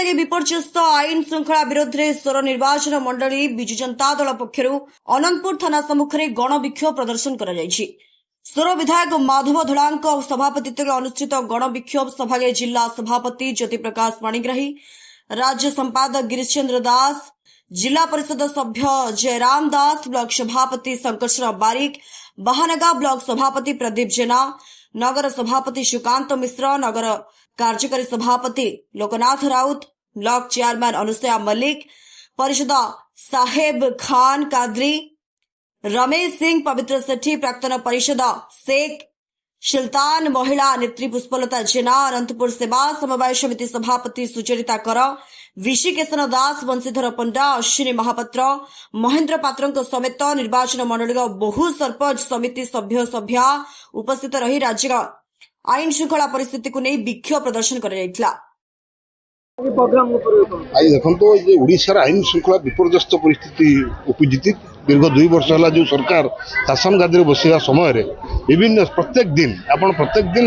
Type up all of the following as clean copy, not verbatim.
ଲାଗି ବିପର୍ଯ୍ୟସ୍ତ ଆଇନ ଶୃଙ୍ଖଳା ବିରୋଧରେ ସୋର ନିର୍ବାଚନ ମଣ୍ଡଳୀ ବିଜୁ ଜନତା ଦଳ ପକ୍ଷରୁ ଅନନ୍ତପୁର ଥାନା ସମ୍ମୁଖରେ ଗଣବିକ୍ଷୋଭ ପ୍ରଦର୍ଶନ କରାଯାଇଛି। ସୋର ବିଧାୟକ ମାଧବ ଧଳାଙ୍କ ସଭାପତିତ୍ୱରେ ଅନୁଷ୍ଠିତ ଗଣବିକ୍ଷୋଭ ସଭାରେ ଜିଲ୍ଲା ସଭାପତି ଜ୍ୟୋତିପ୍ରକାଶ ପାଣିଗ୍ରାହୀ, राज्य संपादक गिरीश चंद्र दास, जिला परिषद सभ्य जयराम दास, ब्लॉक सभापति शंकर बारिक, बहानगा ब्लॉक सभापति प्रदीप जेना, नगर सभापति सुकांत मिश्र, नगर कार्यकारी सभापति लोकनाथ राउत, ब्लॉक चेयरमैन अनुसया मलिक, परिषद साहेब खान कादरी, रमेश सिंह, पवित्र सेठी, प्राक्तन परिषद शेख शिल्तान, महिला नेत्री पुष्पलता जेना, अनंतपुर सेवा समवाय समिति सभापति सुचरिता कर, विशी केशन दास, वंशीधर पंडा, अश्विनी महापात्र, महेंद्र पात्र समेत निर्वाचन मंडली बहु सरपंच समिति सभ्य सभ्या उपस्थित रही राज्य आईन श्रृंखला परिस्थिति को नहीं विक्षोभ प्रदर्शन कर आज देखो ओडिशार आईन श्रृंखला विपर्यस्त परिस्थिति उपजित दीर्घ 2 वर्ष है जो सरकार शासन गादी बसवा समय विभिन्न प्रत्येक दिन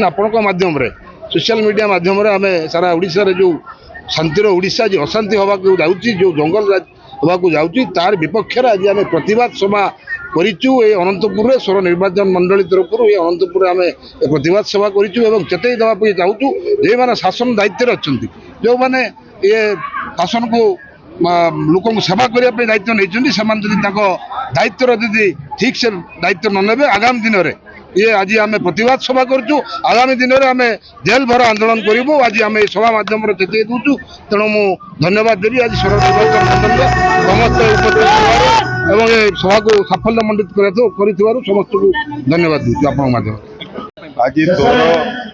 आपण माध्यम सोशल मीडिया माध्यम आम सारा ओडिशा रे जो शांतिर ओडिशा जो अशांति हवा जाऊँगी जो जंगल हवा जाऊँगी तार विपक्ष आज आम प्रतिवाद सभा करूँ अनंतपुर सोर निर्वाचन मंडली तरफ अनंतपुर आम प्रतिवाद सभा करूँ चेतई देवाई चाहूँ जो मैंने शासन दायित्व अच्छा जो मैंने ये शासन को लोक सेवा करने दायित्व नहीं दायित्व यदि ठीक से दायित्व न ने आगामी दिन में ये आज आम प्रतिवाद सभा करूँ आगामी दिन में आम जेल भर आंदोलन करूँ आज आम सभा माध्यम चेतई दूँ तेणु मु धन्यवाद देवी आज सोर निर्वाचन मंडल समस्त सभा को साफल्य मंडित कर समस्त को धन्यवाद दूँ आपण माध्यम आज सोर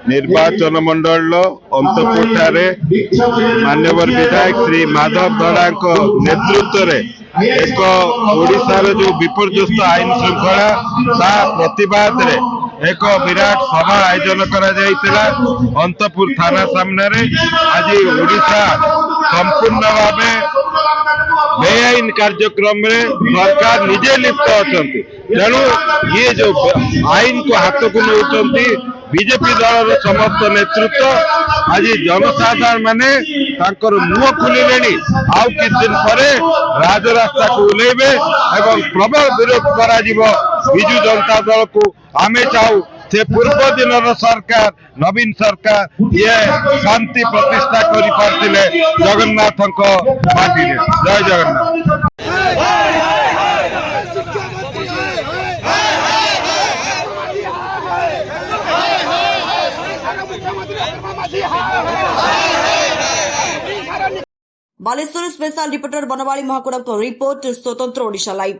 निर्वाचन मंडल अंतपुर मान्यवर विधायक श्री माधव धड़ा नेतृत्व में एक ओडिशार जो विपर्यस्त आईन श्रृंखला ता प्रतिवाद रे एक विराट सभा आयोजन करा जायतिला अंतपुर थाना सामने रे। आज ओडिशा संपूर्ण भावे बेआईन कार्यक्रम में सरकार निजे लिप्त अछंती तेणु ये जो आईन को हाथ को नौचंती बीजेपी दल समस्त नेतृत्व आज जनसाधारण माने मुह खोलिले आउ कि दिन पर राजरास्ता को ओह्लैबे एवं प्रबल विरोध करा बिजु जनता दल को आमे चाहू से पूर्व दिन सरकार नवीन सरकार ये शांति प्रतिष्ठा करि पारथिले जगन्नाथ पार्टी जय Jagannath. Baleshwar special reporter Banawali महाकुड़ा report स्वतंत्र ओडिशा लाइव।